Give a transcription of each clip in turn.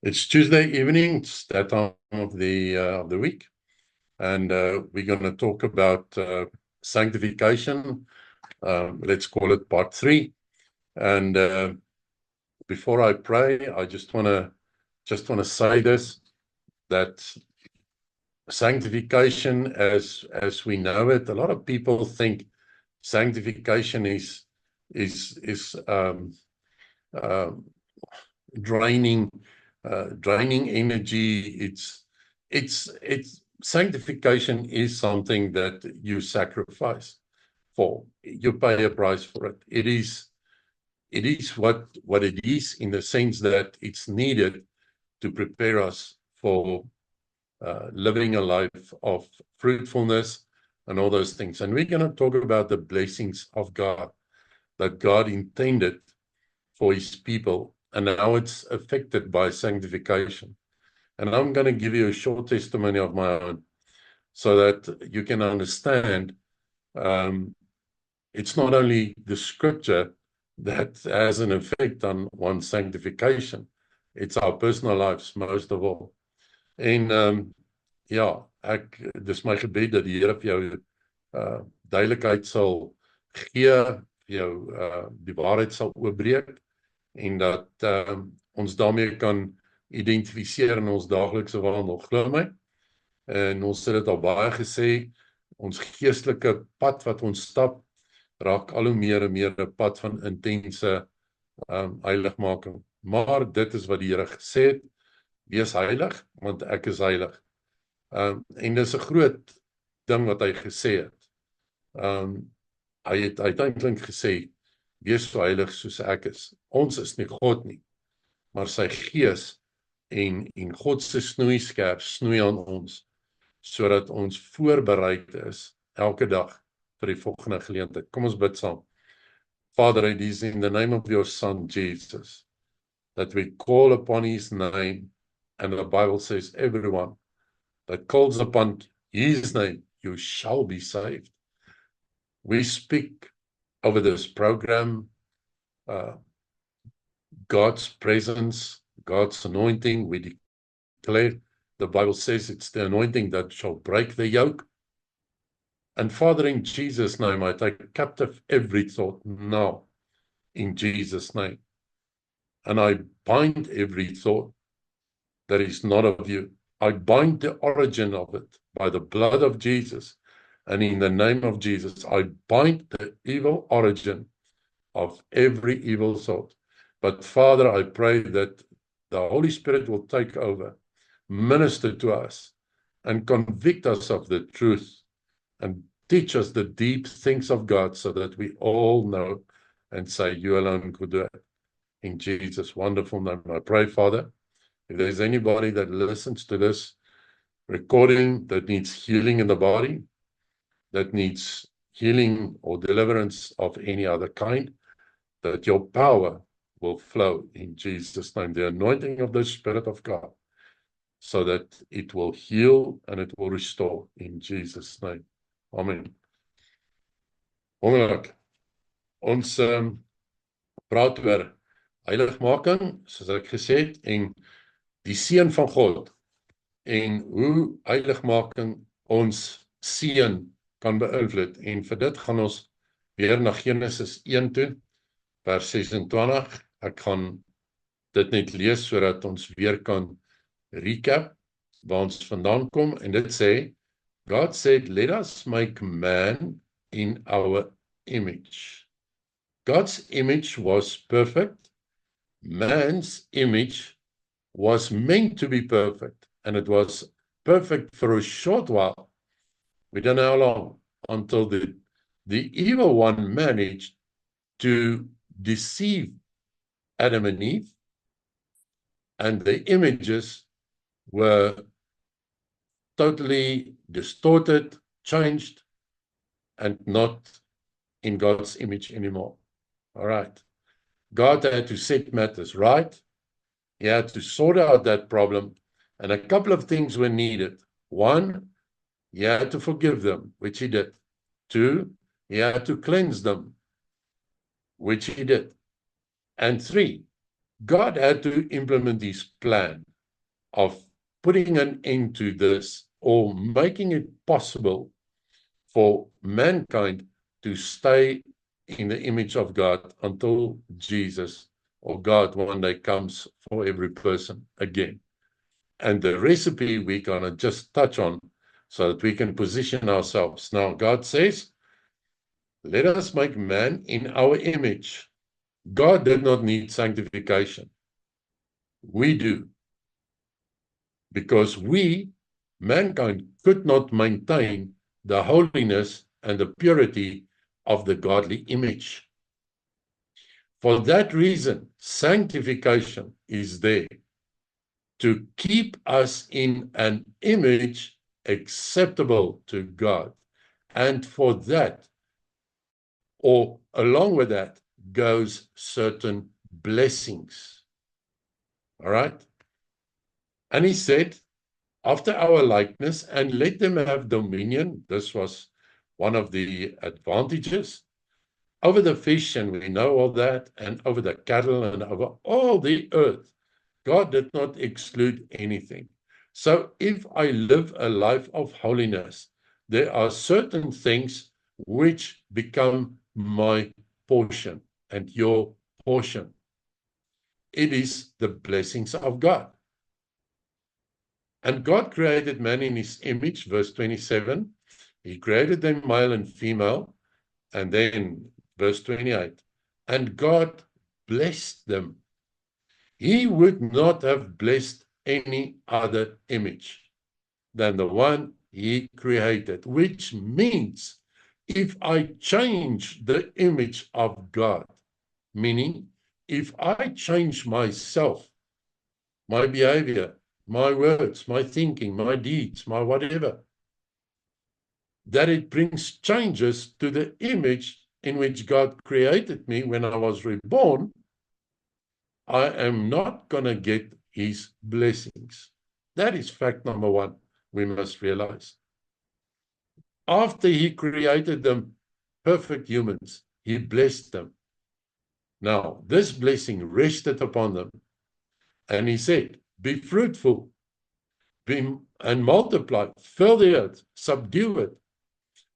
It's Tuesday evening. It's that time of the week, and we're going to talk about sanctification. Let's call it part 3. And before I pray, I just want to say this, that sanctification, as we know it, a lot of people think sanctification is draining energy. It's sanctification is something that you sacrifice for. You pay a price for it. It is what it is, in the sense that it's needed to prepare us for living a life of fruitfulness and all those things. And we're going to talk about the blessings of God that God intended for his people, and how it's affected by sanctification. And I'm going to give you a short testimony of my own, so that you can understand it's not only the scripture that has an effect on one's sanctification, it's our personal lives most of all. En ja, dis my gebed dat die Here vir jou duidelikheid sal gee, vir jou die waarheid sal oopbreek, en dat ons daarmee kan identifiseer in ons daaglikse wandel. Glo my, en ons het dit al baie gesê, ons geestelike pad wat ons stap, raak al hoe meer en meer 'n pad van intense heiligmaking. Maar dit is wat die Here gesê het: wees heilig, want ek is heilig. En dis 'n groot ding wat hy gesê het. Hy het uiteindelik gesê, wees so heilig soos ek is. Ons is nie God nie, maar sy gees en God se snoeiskerp snoei aan ons, sodat ons voorbereid is elke dag vir die volgende geleentheid. Kom ons bid saam. Father, it is in the name of your Son, Jesus, that we call upon his name, and the Bible says, everyone that calls upon his name, you shall be saved. We speak over this program, God's presence, God's anointing. We declare, the Bible says, it's the anointing that shall break the yoke. And Father, in Jesus' name, I take captive every thought now, in Jesus' name. And I bind every thought that is not of you. I bind the origin of it by the blood of Jesus. And in the name of Jesus, I bind the evil origin of every evil thought. But Father, I pray that the Holy Spirit will take over, minister to us, and convict us of the truth, and teach us the deep things of God, so that we all know and say, you alone could do it. In Jesus' wonderful name, I pray, Father, if there's anybody that listens to this recording that needs healing in the body, that needs healing or deliverance of any other kind, that your power will flow in Jesus' name, the anointing of the Spirit of God, so that it will heal and it will restore in Jesus' name. Amen. Wonderlik. Ons praat oor heiligmaking, soos ek gesê het, en die seën van God, en hoe heiligmaking ons seën kan beïnvloed. En vir dit gaan ons weer na Genesis 1 toe, vers 26. Ek gaan dit net lees, sodat ons weer kan recap waar ons vandaan kom. En dit sê, God said, let us make man in our image. God's image was perfect. Man's image was meant to be perfect. And it was perfect for a short while. We don't know how long, until the evil one managed to deceive Adam and Eve, and the images were totally distorted, changed, and not in God's image anymore. All right. God had to set matters right. He had to sort out that problem, and a couple of things were needed. One, he had to forgive them, which he did. Two, he had to cleanse them, which he did. And three, God had to implement his plan, of putting an end to this or making it possible for mankind to stay in the image of God until Jesus or God one day comes for every person again. And the recipe we're going to just touch on so that we can position ourselves. Now, God says, let us make man in our image. God did not need sanctification. We do. Because we, mankind, could not maintain the holiness and the purity of the godly image. For that reason, sanctification is there to keep us in an image acceptable to God. And for that, or along with that, goes certain blessings. All right? And he said, after our likeness, and let them have dominion. This was one of the advantages over the fish, and we know all that, and over the cattle, and over all the earth. God did not exclude anything. So if I live a life of holiness, there are certain things which become my portion and your portion. It is the blessings of God. And God created man in his image, verse 27. He created them male and female. And then verse 28. And God blessed them. He would not have blessed any other image than the one he created, which means if I change the image of God, meaning if I change myself, my behavior, my words, my thinking, my deeds, my whatever, that it brings changes to the image in which God created me when I was reborn, I am not going to get his blessings. That is fact number one we must realize. After he created them perfect humans, he blessed them. Now, this blessing rested upon them. And he said, be fruitful, and multiply, fill the earth, subdue it.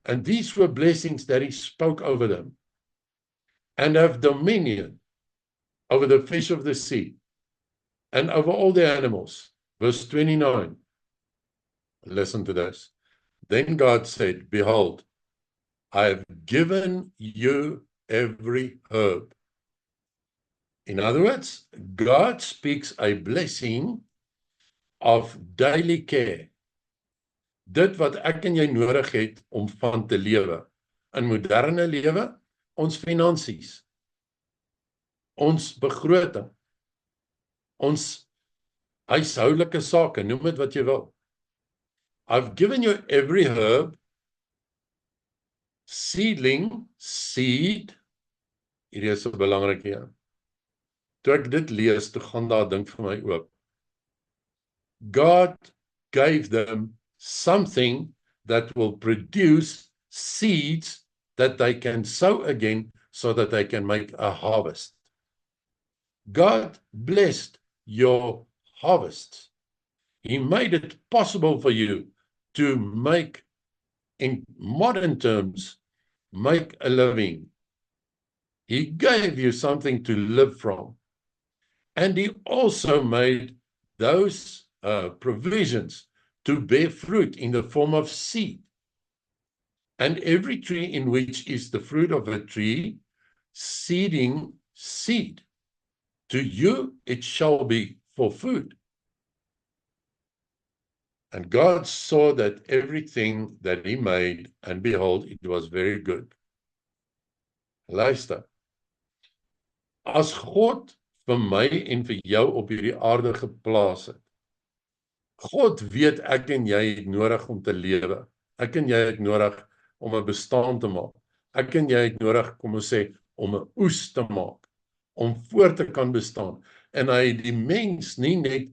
And these were blessings that he spoke over them. And have dominion over the fish of the sea, and over all the animals. Verse 29. Listen to this. Then God said, behold, I have given you every herb. In other words, God speaks a blessing of daily care. Dit wat ek en jy nodig het om van te lewe. In moderne lewe, ons finansies, ons begroting, ons huishoudelike sake, noem dit wat jy wil. I've given you every herb, seedling, seed, hier is 'n belangrike een. Toe ek dit lees, toe gaan daar ding vir my oop. God gave them something that will produce seeds that they can sow again so that they can make a harvest. God blessed your harvests. He made it possible for you to make, in modern terms, make a living. He gave you something to live from. And he also made those provisions to bear fruit in the form of seed. And every tree in which is the fruit of a tree, seeding seed. To you it shall be for food. And God saw that everything that he made, and behold, it was very good. Luister, as God vir my en vir jou op hierdie aarde geplaas het, God weet ek en jy het nodig om te lewe. Ek en jy het nodig om 'n bestaan te maak. Ek en jy het nodig, kom ons sê, om 'n oes te maak, om voort te kan bestaan. En hy het die mens nie net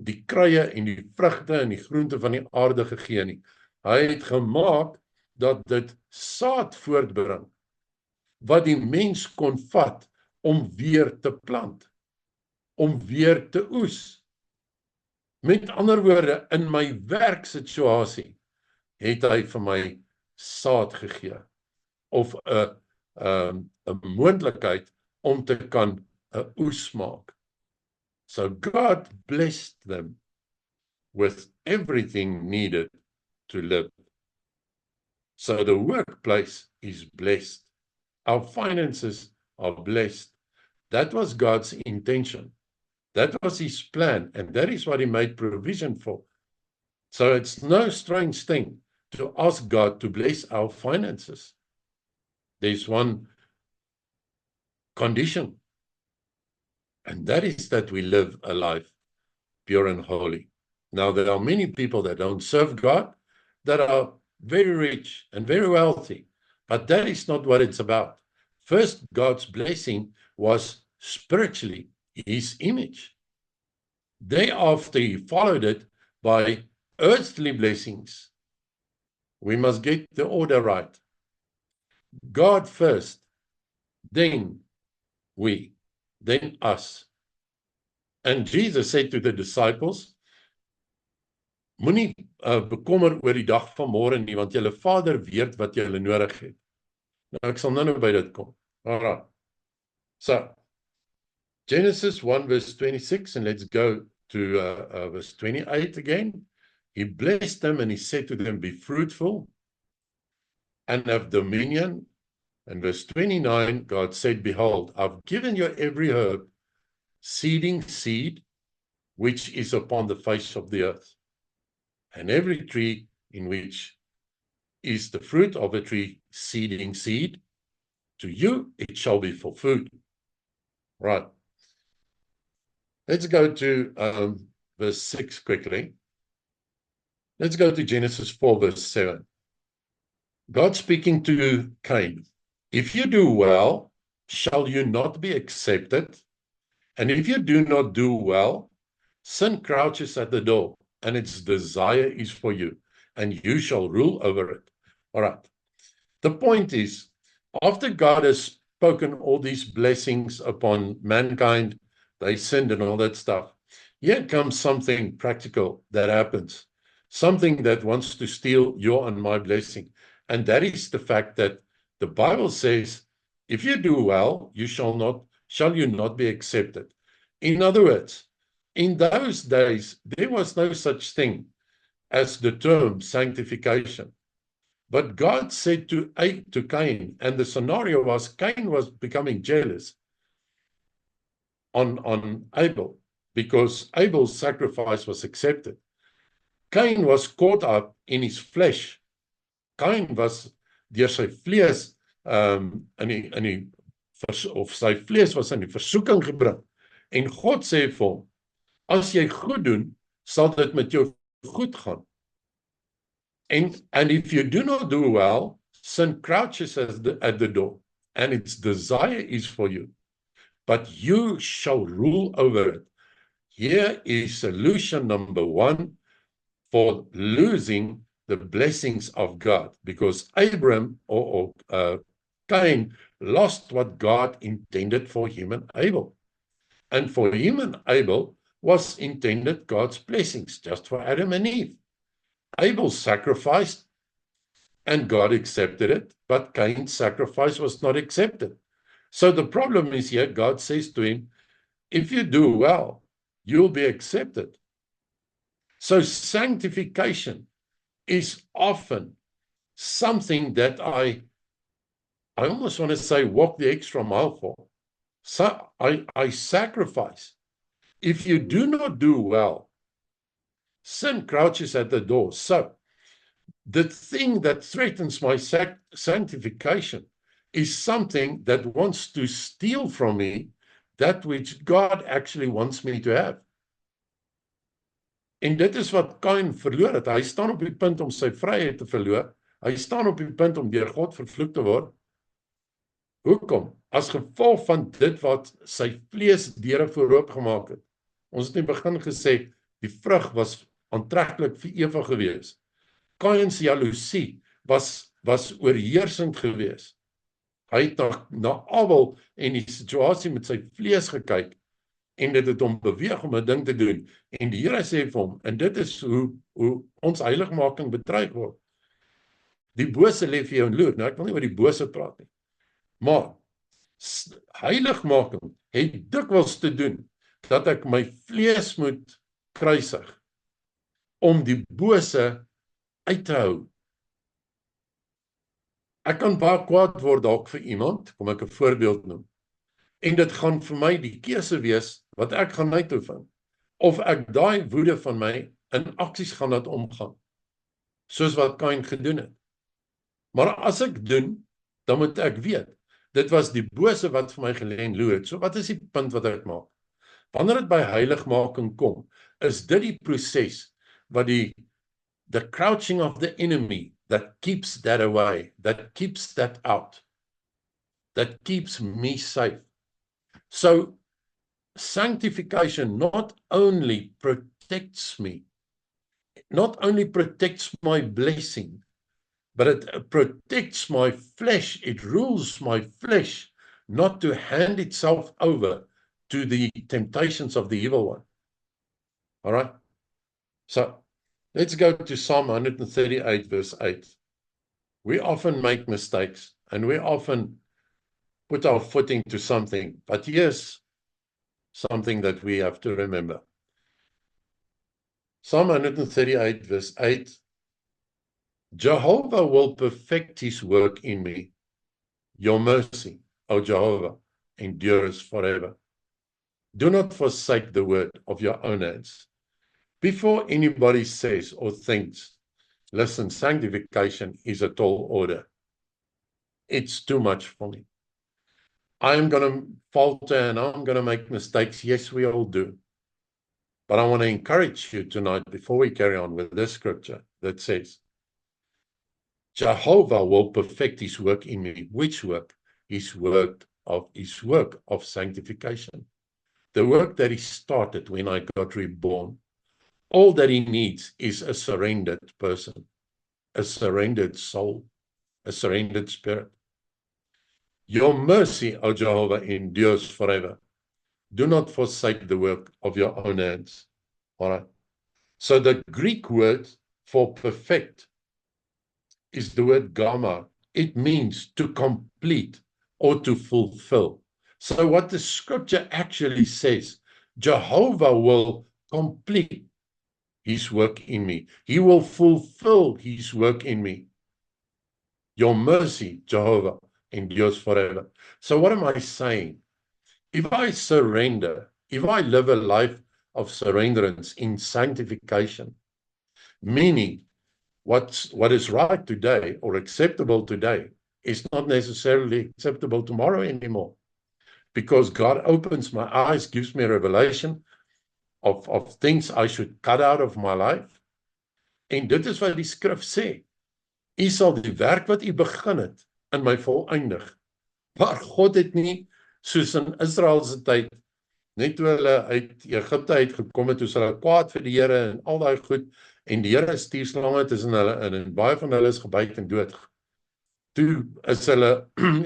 die kruie en die vrugte en die groente van die aarde gegee nie. Hy het gemaak dat dit saad voortbring, wat die mens kon vat om weer te plant, om weer te oes. Met ander woorde, in my werksituasie het hy vir my saad gegee, of 'n moontlikheid om te kan 'n oes maak. So God blessed them with everything needed to live. So the workplace is blessed. Our finances are blessed. That was God's intention. That was his plan, and that is what he made provision for. So it's no strange thing to ask God to bless our finances. There's one condition, and that is that we live a life pure and holy. Now, there are many people that don't serve God that are very rich and very wealthy, but that is not what it's about. First, God's blessing was spiritually his image. Thereafter, he followed it by earthly blessings. We must get the order right. God first, then we, then us. And Jesus said to the disciples, moenie bekommer oor die dag van môre nie, want julle Vader weet wat julle nodig het. Nou, ek sal nou by dit kom. Alright. So, Genesis 1 verse 26, and let's go to verse 28 again. He blessed them and he said to them, be fruitful and have dominion. And verse 29, God said, behold, I've given you every herb, seeding seed, which is upon the face of the earth, and every tree in which is the fruit of a tree, seeding seed. To you it shall be for food. Right. Let's go to verse 6 quickly. Let's go to Genesis 4 verse 7. God speaking to Cain. If you do well, shall you not be accepted? And if you do not do well, sin crouches at the door, and its desire is for you, and you shall rule over it. All right. The point is, after God has spoken all these blessings upon mankind, they sinned and all that stuff, here comes something practical that happens, something that wants to steal your and my blessing. And that is the fact that the Bible says, if you do well, shall you not be accepted. In other words, in those days, there was no such thing as the term sanctification. But God said to Cain, and the scenario was Cain was becoming jealous on Abel, because Abel's sacrifice was accepted. Cain was caught up in his flesh. Cain was deur sy vlees sy vlees was in die versoeking gebring. En God sê vir hom, as jy goed doen, sal dit met jou goed gaan. And if you do not do well, sin crouches at the door, and its desire is for you. But you shall rule over it. Here is solution number 1 for losing the blessings of God, because Abram or Cain lost what God intended for him and Abel. And for him and Abel was intended God's blessings, just for Adam and Eve. Abel sacrificed, and God accepted it, but Cain's sacrifice was not accepted. So the problem is here, God says to him, if you do well, you'll be accepted. So sanctification is often something that I almost want to say walk the extra mile for. So I sacrifice. If you do not do well, sin crouches at the door. So the thing that threatens my sanctification is something that wants to steal from me that which God actually wants me to have. En dit is wat Cain verloor het. Hy staan op die punt om sy vryheid te verloor. Hy staan op die punt om deur God vervloek te word. Hoekom? As gevolg van dit wat sy vlees deure voorop gemaak het. Ons het in die begin gesê, die vrug was aantreklik vir Eva gewees. Cain se jaloesie was oorheersend gewees. Hy het na Abel en die situasie met sy vlees gekyk, en dit het hom beweeg om 'n ding te doen. En die Here sê vir hom, en dit is hoe ons heiligmaking bedreig word. Die bose lê vir jou in loer. Nou, ek wil nie oor die bose praat nie. Maar heiligmaking het dikwels te doen dat ek my vlees moet kruisig om die bose uit te hou. Ek kan baie kwaad word dalk vir iemand, kom ek 'n voorbeeld noem. En dit gaan vir my die keuse wees wat ek gaan uitoefen. Of ek daai woede van my in aksies gaan laat omgaan. Soos wat Kain gedoen het. Maar as ek doen, dan moet ek weet, dit was die bose wat vir my gelê en loer het. So wat is die punt wat ek maak? Wanneer dit by heiligmaking kom, is dit die proses wat the crouching of the enemy that keeps that away, that keeps that out, that keeps me safe. So, sanctification not only protects me, not only protects my blessing, but it protects my flesh, it rules my flesh, not to hand itself over to the temptations of the evil one. All right? So, let's go to Psalm 138, verse 8. We often make mistakes, and we often put our foot into something, but here's something that we have to remember. Psalm 138, verse 8, Jehovah will perfect his work in me. Your mercy, O Jehovah, endures forever. Do not forsake the word of your own hands. Before anybody says or thinks, listen, sanctification is a tall order. It's too much for me. I am going to falter and I'm going to make mistakes. Yes, we all do. But I want to encourage you tonight, before we carry on with this scripture that says, Jehovah will perfect his work in me. Which work? His work of sanctification. The work that he started when I got reborn. All that he needs is a surrendered person, a surrendered soul, a surrendered spirit. Your mercy, O Jehovah, endures forever. Do not forsake the work of your own hands. All right. So the Greek word for perfect is the word gamma. It means to complete or to fulfill. So what the scripture actually says, Jehovah will complete his work in me. He will fulfill his work in me. Your mercy, Jehovah, endures forever. So what am I saying? If I surrender, if I live a life of surrenderance in sanctification, meaning what is right today or acceptable today is not necessarily acceptable tomorrow anymore. Because God opens my eyes, gives me a revelation of things I should cut out of my life. En dit is wat die skrif sê. U sal die werk wat u begin het in my voleindig. Maar God het nie, soos in Israel se tyd, net toe hulle uit Egipte uitgekom het, toe hulle kwaad vir die Here en al daai goed, en die Here stuur slange tussen hulle in, en baie van hulle is gebyt en dood. Toe is hulle,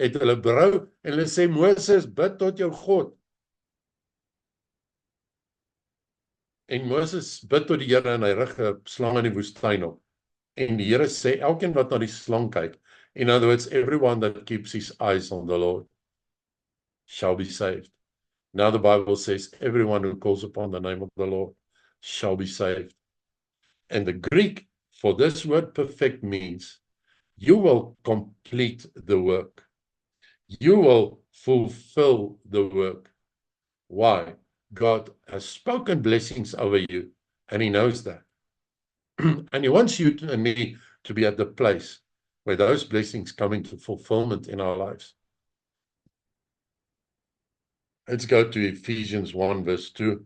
het hulle berou, en hulle sê, Moses, bid tot jou God. En Moses bid tot die Here en hy rig 'n slang in die woestyn op. En die Here sê, elkeen wat na die slang kyk, in other words, everyone that keeps his eyes on the Lord shall be saved. Now the Bible says, everyone who calls upon the name of the Lord shall be saved. And the Greek for this word perfect means, you will complete the work. You will fulfill the work. Why? God has spoken blessings over you, and he knows that. And he wants you and me to be at the place where those blessings come into fulfillment in our lives. Let's go to Ephesians 1 verse 2,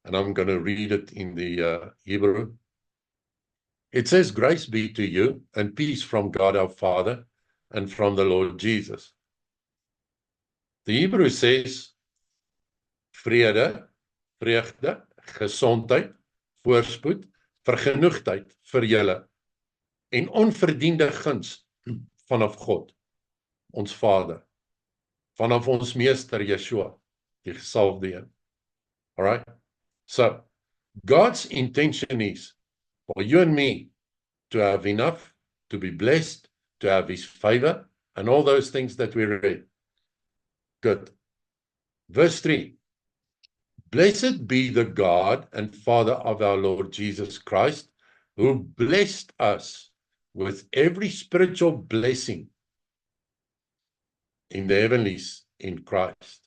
and I'm going to read it in the Hebrew. It says, grace be to you and peace from God our Father and from the Lord Jesus. The Hebrew says, vrede, vreugde, gesondheid, voorspoed, vergenoegdheid vir julle en onverdiende guns vanaf God, ons Vader, vanaf ons Meester Yeshua, die gesalfde een. All right? So God's intention is for you and me to have enough, to be blessed, to have his favor, and all those things that we read. Good. Verse 3. Blessed be the God and Father of our Lord Jesus Christ, who blessed us with every spiritual blessing in the heavenlies in Christ,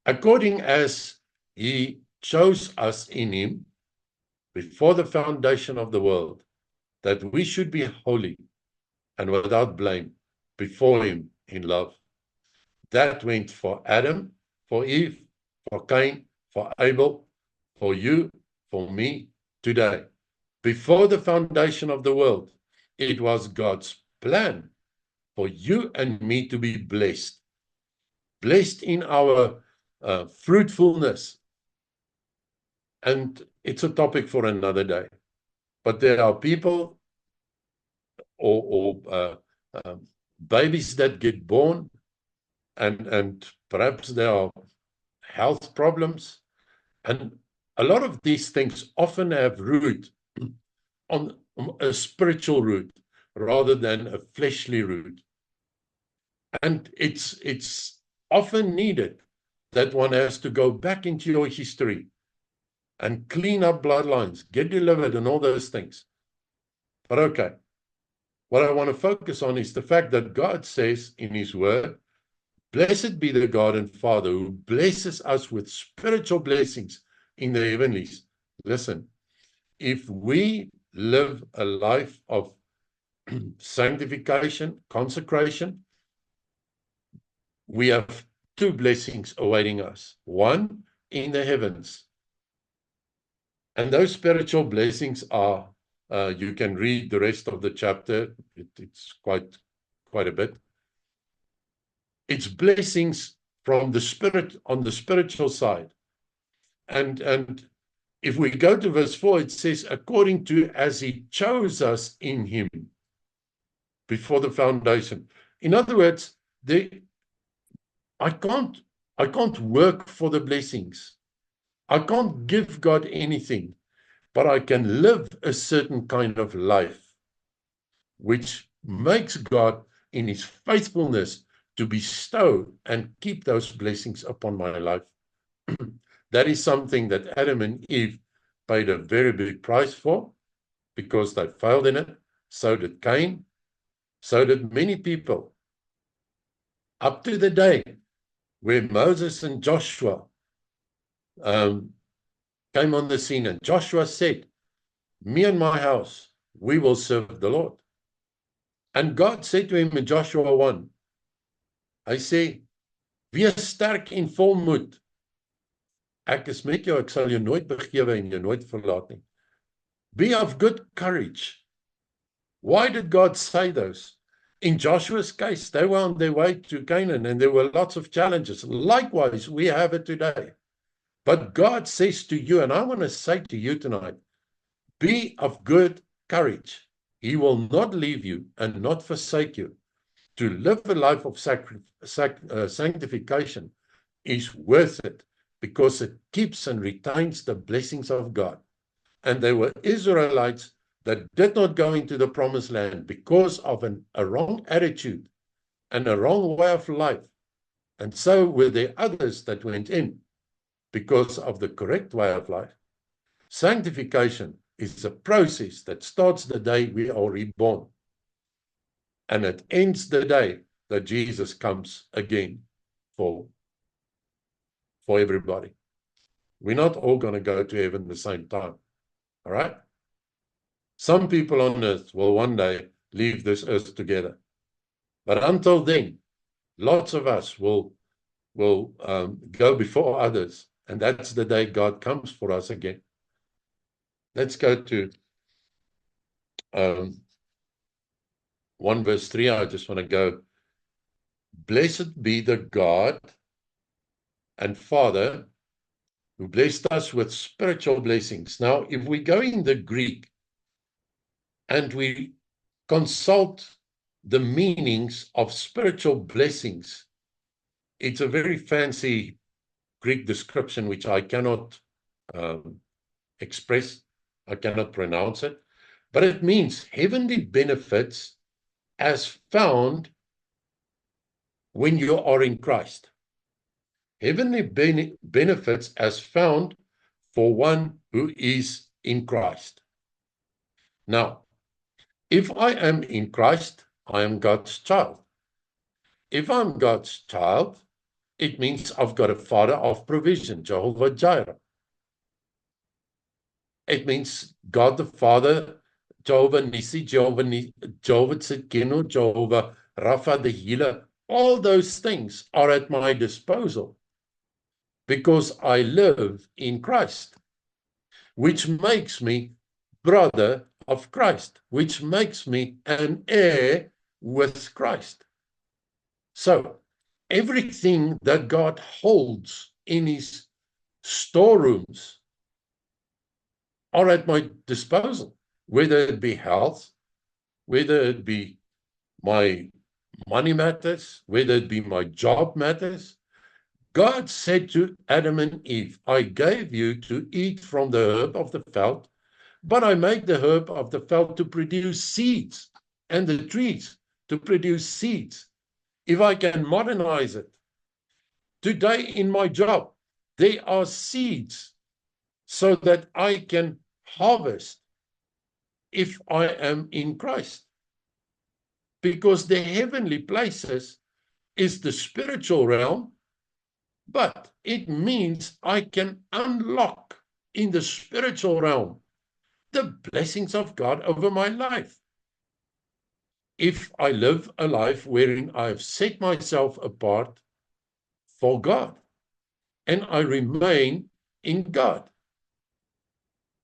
according as he chose us in him before the foundation of the world, that we should be holy and without blame before him in love. That went for Adam, for Eve, for Cain, for Abel, for you, for me today. Before the foundation of the world, it was God's plan for you and me to be blessed. Blessed in our fruitfulness. And it's a topic for another day. But there are people or babies that get born, and perhaps there are health problems. And a lot of these things often have root on a spiritual root rather than a fleshly root. And it's often needed that one has to go back into your history and clean up bloodlines, get delivered and all those things. But okay, what I want to focus on is the fact that God says in his word, blessed be the God and Father who blesses us with spiritual blessings in the heavenlies. Listen, if we live a life of sanctification, consecration, we have two blessings awaiting us. One in the heavens. And those spiritual blessings are, you can read the rest of the chapter. It's quite a bit. It's blessings from the Spirit on the spiritual side. And if we go to verse 4, it says, according to as he chose us in him before the foundation. In other words, I can't work for the blessings. I can't give God anything, but I can live a certain kind of life, which makes God in his faithfulness to bestow and keep those blessings upon my life. That is something that Adam and Eve paid a very big price for because they failed in it. So did Cain. So did many people. Up to the day where Moses and Joshua came on the scene, and Joshua said, me and my house, we will serve the Lord. And God said to him in Joshua 1, hy sê, wees sterk en vol moed. Ek is met jou, ek sal jou nooit begewe en jou nooit verlaat nie. Be of good courage. Why did God say those? In Joshua's case, they were on their way to Canaan and there were lots of challenges. Likewise, we have it today. But God says to you, and I want to say to you tonight, be of good courage. He will not leave you and not forsake you. To live a life of sanctification is worth it because it keeps and retains the blessings of God. And there were Israelites that did not go into the promised land because of a wrong attitude and a wrong way of life. And so were there others that went in because of the correct way of life. Sanctification is a process that starts the day we are reborn. And it ends the day that Jesus comes again for everybody. We're not all going to go to heaven at the same time. All right? Some people on earth will one day leave this earth together. But until then, lots of us will go before others. And that's the day God comes for us again. Let's go to 1 verse 3. I just want to go. Blessed be the God and Father who blessed us with spiritual blessings. Now, if we go in the Greek and we consult the meanings of spiritual blessings, it's a very fancy Greek description, which I cannot express. I cannot pronounce it. But it means heavenly benefits as found when you are in Christ. Heavenly benefits as found for one who is in Christ. Now, if I am in Christ, I am God's child. If I'm God's child, it means I've got a Father of provision, Jehovah Jireh. It means God the Father, Jehovah Nissi, Jehovah Tzidkenu, Jehovah Rapha, the healer. All those things are at my disposal because I live in Christ, which makes me brother of Christ, which makes me an heir with Christ. So everything that God holds in his storerooms are at my disposal, whether it be health, whether it be my money matters, whether it be my job matters. God said to Adam and Eve, I gave you to eat from the herb of the veld, but I made the herb of the veld to produce seeds and the trees to produce seeds. If I can modernize it, today in my job, there are seeds so that I can harvest if I am in Christ. Because the heavenly places is the spiritual realm, but it means I can unlock in the spiritual realm the blessings of God over my life. If I live a life wherein I have set myself apart for God and I remain in God.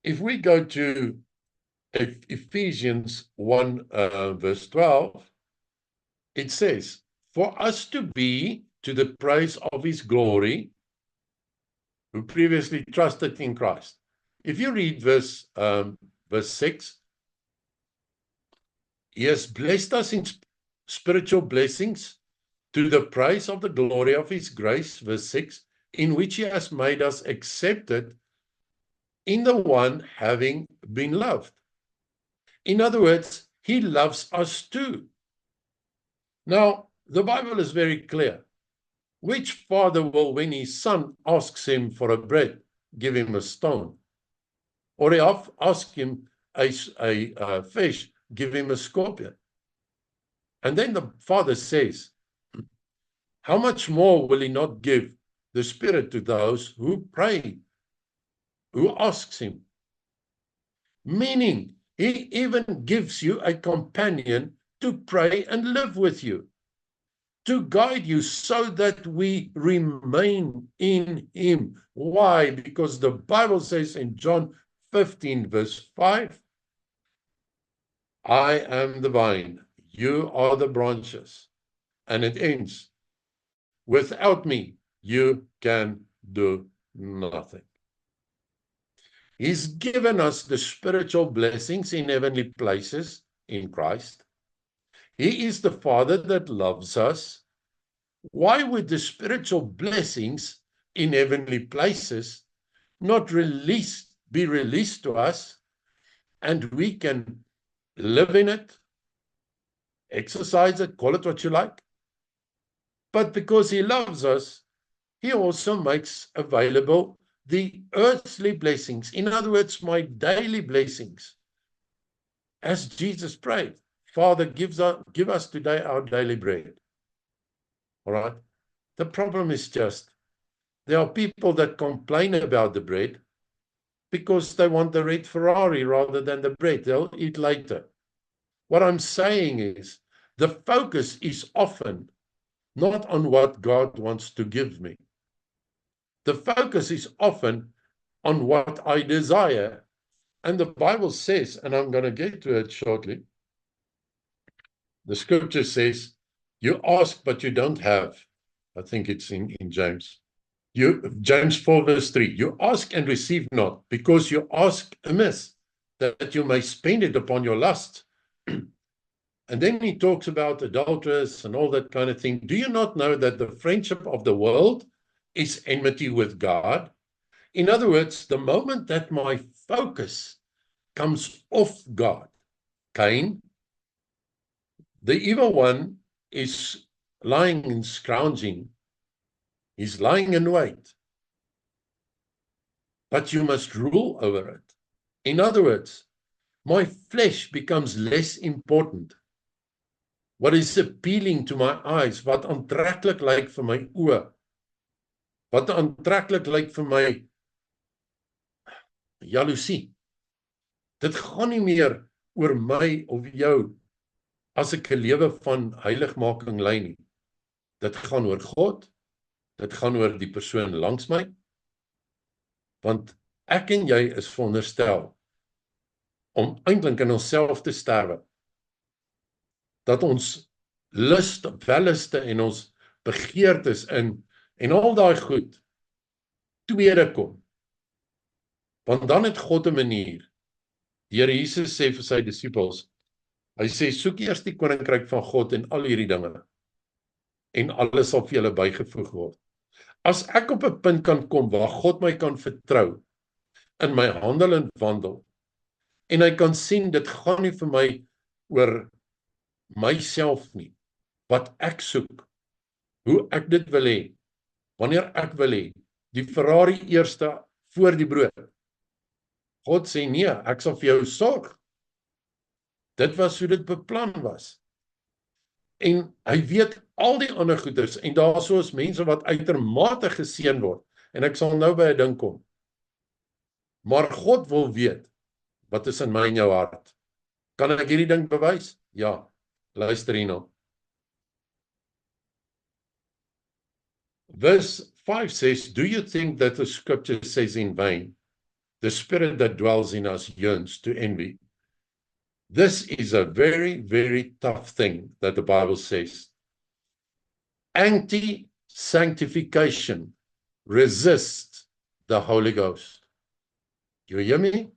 If we go to Ephesians 1 verse 12, it says, for us to be to the praise of his glory, who previously trusted in Christ. If you read verse 6, he has blessed us in spiritual blessings to the praise of the glory of his grace, verse 6, in which he has made us accepted in the one having been loved. In other words, he loves us too. Now, the Bible is very clear. Which father will, when his son asks him for a bread, give him a stone? Or he ask him a fish, give him a scorpion? And then the father says, how much more will he not give the Spirit to those who pray, who asks him? Meaning, he even gives you a companion to pray and live with you, to guide you so that we remain in him. Why? Because the Bible says in John 15, verse 5, I am the vine, you are the branches. And it ends, without me, you can do nothing. He's given us the spiritual blessings in heavenly places in Christ. He is the Father that loves us. Why would the spiritual blessings in heavenly places not be released to us and we can live in it, exercise it, call it what you like? But because he loves us, he also makes available the earthly blessings. In other words, my daily blessings. As Jesus prayed, Father, give us today our daily bread. All right? The problem is just, there are people that complain about the bread because they want the red Ferrari rather than the bread. They'll eat later. What I'm saying is, the focus is often not on what God wants to give me. The focus is often on what I desire. And the Bible says, and I'm going to get to it shortly, the scripture says, you ask, but you don't have. I think it's in James. James 4, verse 3. You ask and receive not, because you ask amiss, that you may spend it upon your lust. And then he talks about adulterers and all that kind of thing. Do you not know that the friendship of the world is enmity with God. In other words, the moment that my focus comes off God, Cain, the evil one is lying and scrounging. He's lying in wait. But you must rule over it. In other words, my flesh becomes less important. What is appealing to my eyes, wat aantreklik lyk vir my oë, wat aantreklik lyk vir my jaloesie. Dit gaan nie meer oor my of jou as ek 'n lewe van heiligmaking lei nie. Dit gaan oor God, dit gaan oor die persoon langs my, want ek en jy is veronderstel om eintlik in onsself te sterwe, dat ons lust, welliste en ons begeertes en al daai goed tweede kom. Want dan het God 'n manier. Die Here Jesus sê vir sy disippels, hy sê, soek eers die koninkryk van God en al hierdie dinge, en alles sal vir julle bygevoeg word. As ek op 'n punt kan kom waar God my kan vertrou in my handel en wandel, en hy kan sien, dit gaan nie vir my oor myself nie, wat ek soek, hoe ek dit wil hê, wanneer ek wil hê, die Ferrari eerste voor die brood. God sê nee, ek sal vir jou sorg. Dit was hoe dit beplan was. En hy weet al die ander goeders, en daar is mense wat uitermate geseën word, en ek sal nou by 'n ding kom. Maar God wil weet, wat is in my en jou hart? Kan ek hierdie ding bewys? Ja, luister hier nou. Verse 5 says, do you think that the scripture says in vain, the spirit that dwells in us yearns to envy? This is a very, very tough thing that the Bible says. Anti-sanctification resists the Holy Ghost. You hear me?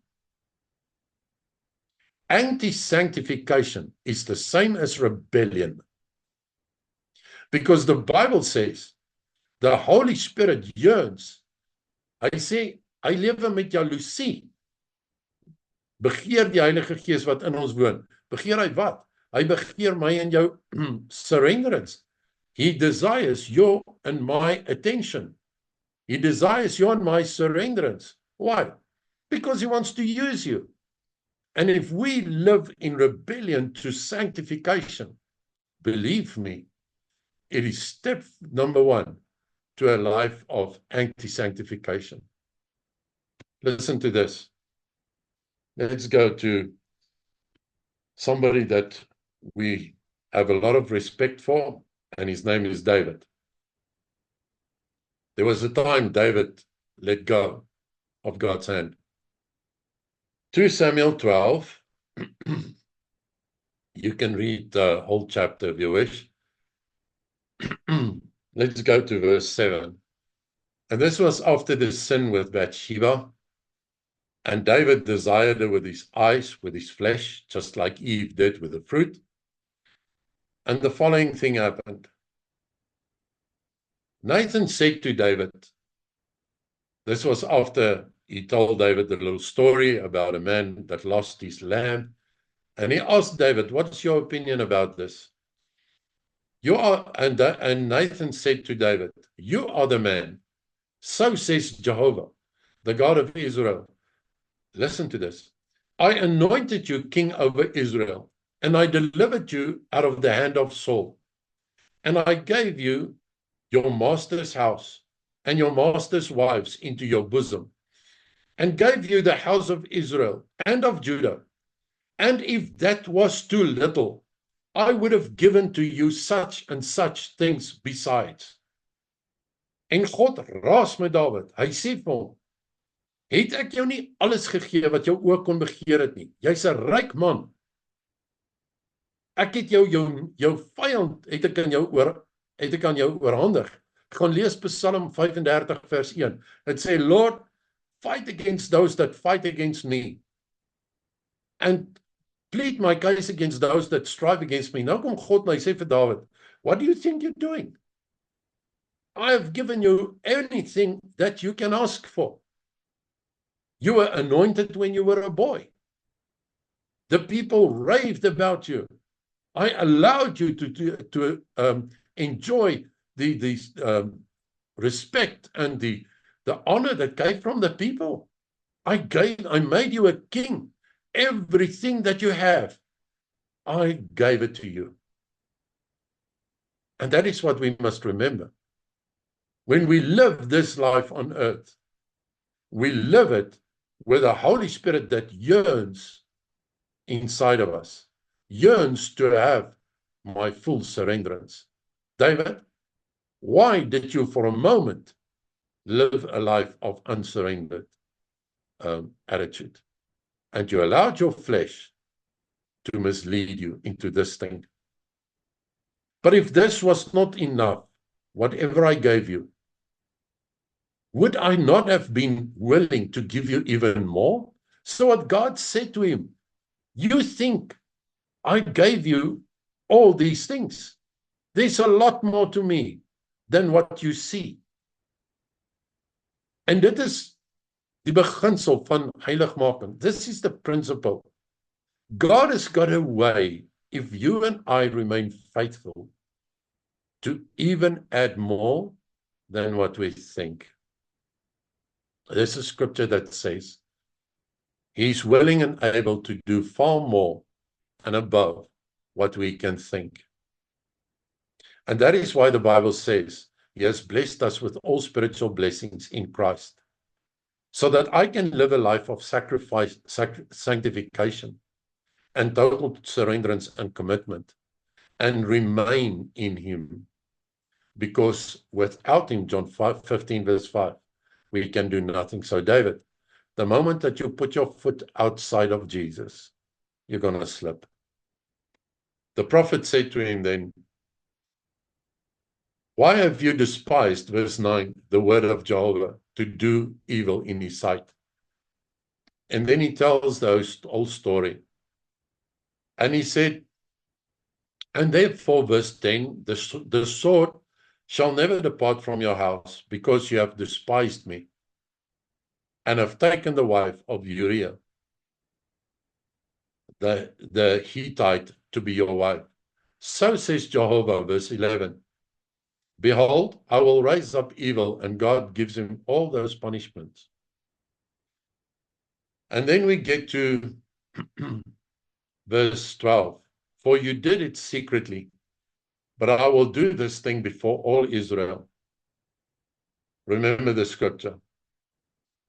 Anti-sanctification is the same as rebellion. Because the Bible says, the Holy Spirit yearns. Hy sê, hy lewe met jaloesie. Begeer die Heilige Gees wat in ons woon. Begeer hy wat? Hy begeer my en jou surrenderance. He desires your and my attention. He desires your and my surrenderance. Why? Because he wants to use you. And if we live in rebellion to sanctification, believe me, it is step number 1 to a life of anti-sanctification. Listen to this. Let's go to somebody that we have a lot of respect for, and his name is David. There was a time David let go of God's hand. 2 Samuel 12, you can read the whole chapter if you wish. Let's go to verse 7. And this was after the sin with Bathsheba. And David desired her with his eyes, with his flesh, just like Eve did with the fruit. And the following thing happened. Nathan said to David, this was after he told David the little story about a man that lost his lamb. And he asked David, what's your opinion about this? And Nathan said to David, you are the man. So says Jehovah, the God of Israel. Listen to this. I anointed you king over Israel, and I delivered you out of the hand of Saul. And I gave you your master's house and your master's wives into your bosom, and gave you the house of Israel and of Judah. And if that was too little, I would have given to you such and such things besides. En God raas met David. Hy sê vir hom, het ek jou nie alles gegee wat jou oë kon begeer het nie? Jy's 'n ryk man. Ek het jou vyand het ek aan jou oorhandig. Ek gaan lees Psalm 35 vers 1. Dit sê, Lord, fight against those that fight against me. And plead my case against those that strive against me. Nou kom God en hy sê vir David, what do you think you're doing? I have given you anything that you can ask for. You were anointed when you were a boy. The people raved about you. I allowed you to enjoy the respect and the honor that came from the people. I made you a king. Everything that you have, I gave it to you. And that is what we must remember. When we live this life on earth, we live it with a Holy Spirit that yearns inside of us, yearns to have my full surrenderance. David, why did you for a moment live a life of unsurrendered attitude? And you allowed your flesh to mislead you into this thing. But if this was not enough, whatever I gave you, would I not have been willing to give you even more? So what God said to him, you think I gave you all these things. There's a lot more to me than what you see. En dit is die beginsel van heiligmaking. This is the principle. God has got a way, if you and I remain faithful, to even add more than what we think. There's a scripture that says, He's willing and able to do far more and above what we can think. And that is why the Bible says, He has blessed us with all spiritual blessings in Christ, so that I can live a life of sacrifice, sanctification, and total surrenderance and commitment, and remain in Him. Because without Him, John 15, verse 5, we can do nothing. So David, the moment that you put your foot outside of Jesus, you're going to slip. The prophet said to him then, why have you despised, verse 9, the word of Jehovah, to do evil in His sight? And then he tells the whole story. And he said, and therefore, verse 10, the sword shall never depart from your house, because you have despised me, and have taken the wife of Uriah, the Hittite, to be your wife. So says Jehovah, verse 11, behold, I will raise up evil, and God gives him all those punishments. And then we get to verse 12, for you did it secretly, but I will do this thing before all Israel. Remember the scripture.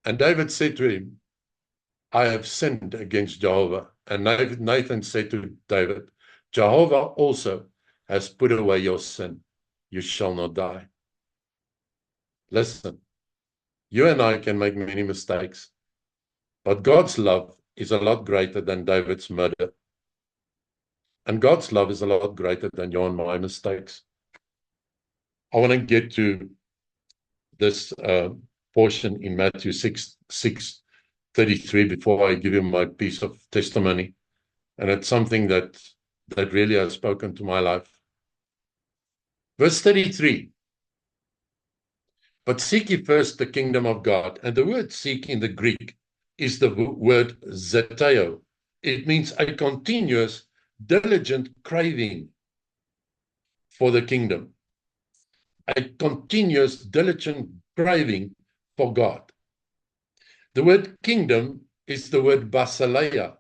And David said to him, I have sinned against Jehovah. And Nathan said to David, Jehovah also has put away your sin. You shall not die. Listen, you and I can make many mistakes, but God's love is a lot greater than David's murder. And God's love is a lot greater than your and my mistakes. I want to get to this portion in Matthew 6:33 before I give you my piece of testimony. And it's something that really has spoken to my life. Verse 33. But seek ye first the kingdom of God. And the word seek in the Greek is the word zeteo. It means a continuous, diligent craving for the kingdom. A continuous, diligent craving for God. The word kingdom is the word basileia,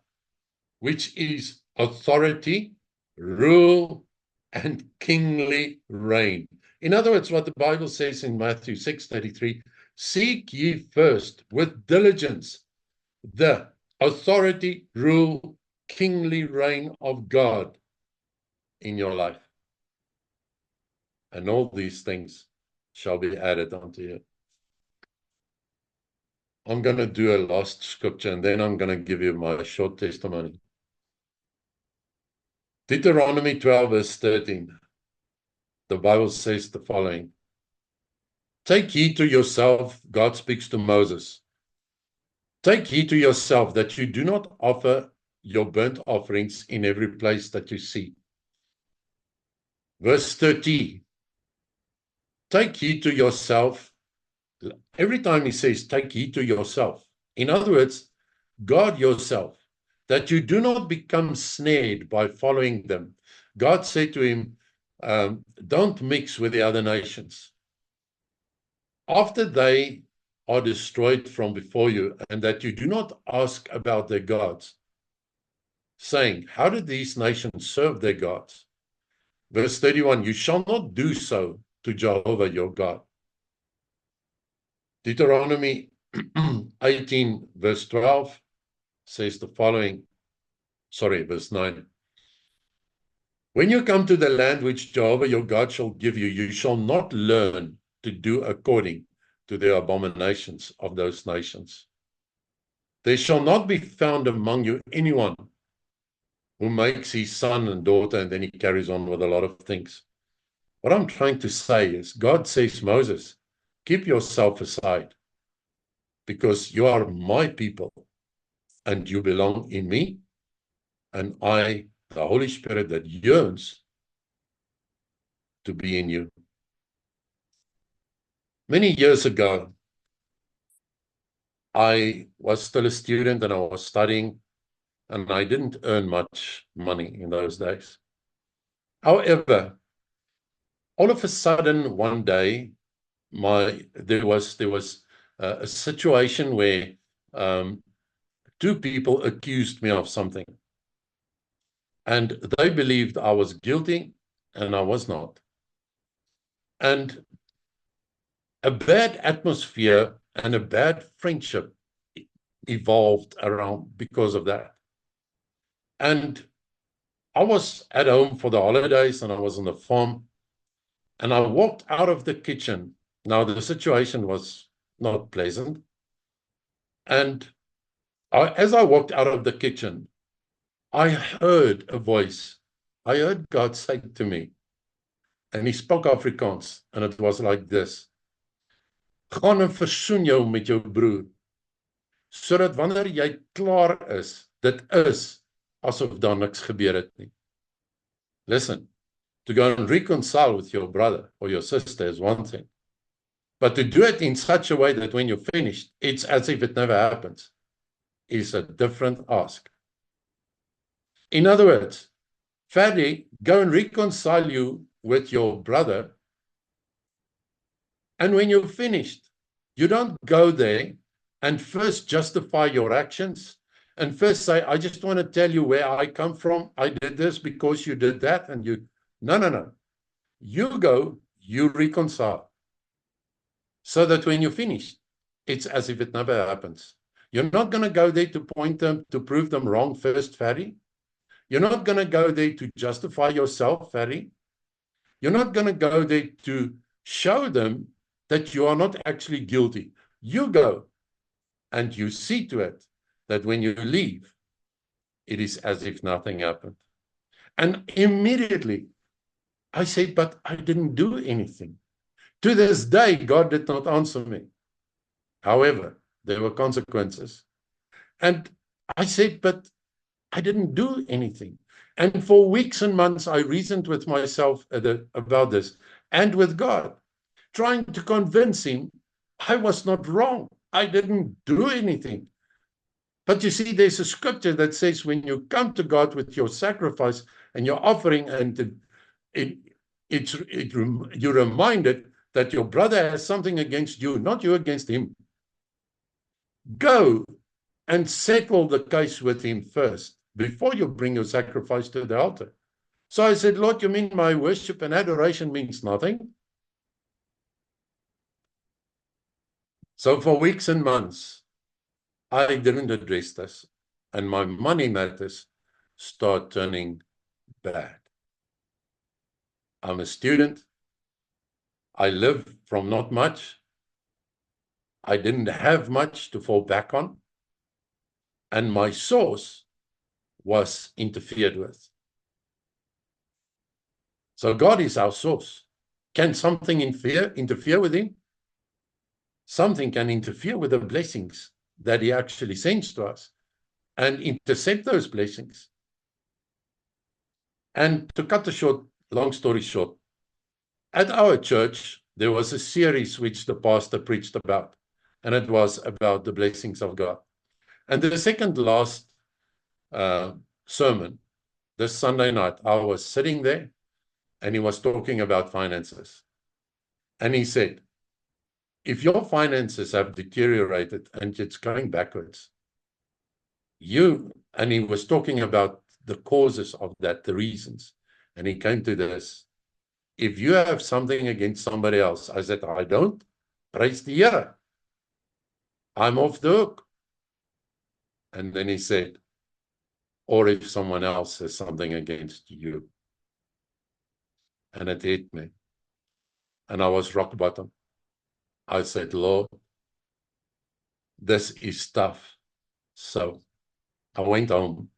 which is authority, rule, and kingly reign. In other words, what the Bible says in Matthew 6:33, seek ye first with diligence the authority, rule, kingly reign of God in your life. And all these things shall be added unto you. I'm going to do a last scripture, and then I'm going to give you my short testimony. Deuteronomy 12, verse 13. The Bible says the following. Take heed to yourself, God speaks to Moses. Take heed to yourself that you do not offer your burnt offerings in every place that you see. Verse 13. take heed to yourself. Every time he says, take heed to yourself. In other words, guard yourself, that you do not become snared by following them. God said to him, don't mix with the other nations. After they are destroyed from before you, and that you do not ask about their gods, saying, how did these nations serve their gods? Verse 31, you shall not do so to Jehovah your God. Deuteronomy 18, verse 12 says the following, verse 9. When you come to the land which Jehovah your God shall give you, you shall not learn to do according to the abominations of those nations. There shall not be found among you anyone who makes his son and daughter, and then he carries on with a lot of things. What I'm trying to say is, God says, Moses, keep yourself aside, because you are my people, and you belong in me, and I, the Holy Spirit that yearns to be in you. Many years ago, I was still a student and I was studying, and I didn't earn much money in those days. However, all of a sudden, one day, there was a situation where two people accused me of something, and they believed I was guilty, and I was not. And a bad atmosphere and a bad friendship evolved around because of that. And I was at home for the holidays, and I was on the farm, and I walked out of the kitchen. Now, the situation was not pleasant. And as I walked out of the kitchen, I heard a voice. I heard God say to me, and he spoke Afrikaans, and it was like this. Gaan en versoen jou met jou broer, sodat wanneer jy klaar is, dit is asof daar niks gebeur het nie. Listen, to go and reconcile with your brother or your sister is one thing, but to do it in such a way that when you're finished, it's as if it never happens, is a different ask. In other words, Fadi, go and reconcile you with your brother, and when you're finished, you don't go there and first justify your actions and first say, I just want to tell you where I come from. I did this because you did that. And you, no. You go, you reconcile. So that when you're finished, it's as if it never happens. You're not going to go there to point them, to prove them wrong first, Fadi. You're not going to go there to justify yourself, Fadi. You're not going to go there to show them that you are not actually guilty. You go and you see to it that when you leave, it is as if nothing happened. And immediately I said, but I didn't do anything. To this day, God did not answer me. However, there were consequences. And I said, but I didn't do anything. And for weeks and months, I reasoned with myself about this and with God, trying to convince him I was not wrong. I didn't do anything. But you see, there's a scripture that says when you come to God with your sacrifice and your offering, and you're reminded that your brother has something against you, not you against him. Go and settle the case with him first before you bring your sacrifice to the altar. So I said, Lord, you mean my worship and adoration means nothing? So for weeks and months, I didn't address this, and my money matters start turning bad. I'm a student. I live from not much. I didn't have much to fall back on, and my source was interfered with. So God is our source. Can something interfere with him? Something can interfere with the blessings that he actually sends to us and intercept those blessings. And to cut the long story short, at our church, there was a series which the pastor preached about, and it was about the blessings of God. And the second last sermon, this Sunday night, I was sitting there, and he was talking about finances. And he said, if your finances have deteriorated and it's going backwards, and he was talking about the causes of that, the reasons. And he came to this. If you have something against somebody else, I said, I don't. Praise the Here. I'm off the hook. And then he said, or if someone else has something against you. And it hit me. And I was rock bottom. I said, Lord, this is tough. So I went home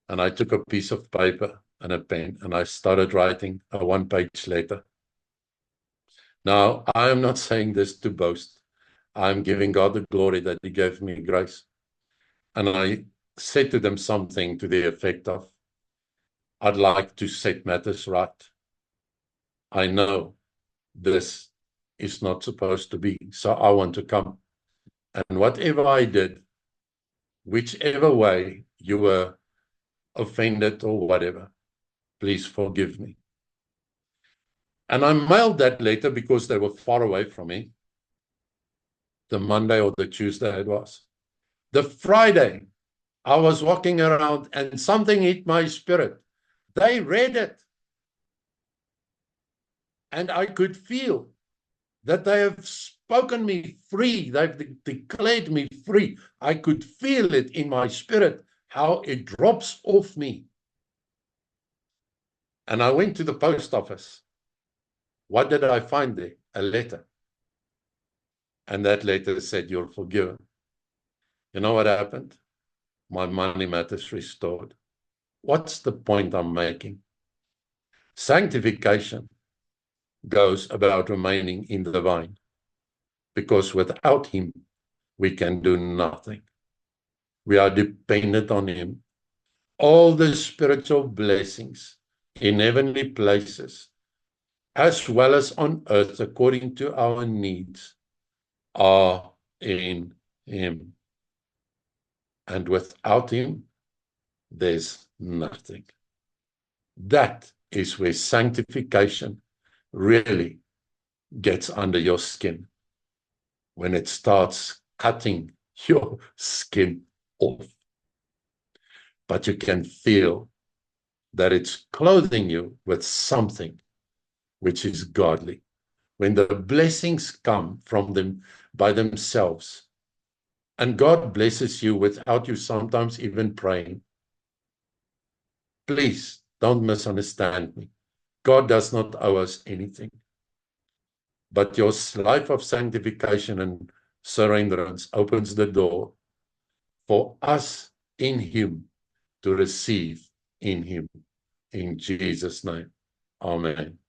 and I took a piece of paper and a pen and I started writing a one-page letter. Now, I am not saying this to boast. I'm giving God the glory that He gave me grace. And I said to them something to the effect of, I'd like to set matters right. I know this is not supposed to be, so I want to come. And whatever I did, whichever way you were offended or whatever, please forgive me. And I mailed that letter because they were far away from me. The Monday or the Tuesday it was. The Friday, I was walking around and something hit my spirit. They read it. And I could feel that they have spoken me free. They've declared me free. I could feel it in my spirit, how it drops off me. And I went to the post office. What did I find there? A letter. And that letter said, you're forgiven. You know what happened? My money matters restored. What's the point I'm making? Sanctification goes about remaining in the vine, because without Him, we can do nothing. We are dependent on Him. All the spiritual blessings in heavenly places, as well as on earth, according to our needs, are in Him. And without Him, there's nothing. That is where sanctification really gets under your skin, when it starts cutting your skin off. But you can feel that it's clothing you with something which is godly. When the blessings come from them by themselves, and God blesses you without you sometimes even praying. Please don't misunderstand me. God does not owe us anything. But your life of sanctification and surrenderance opens the door for us in Him to receive in Him. In Jesus' name. Amen.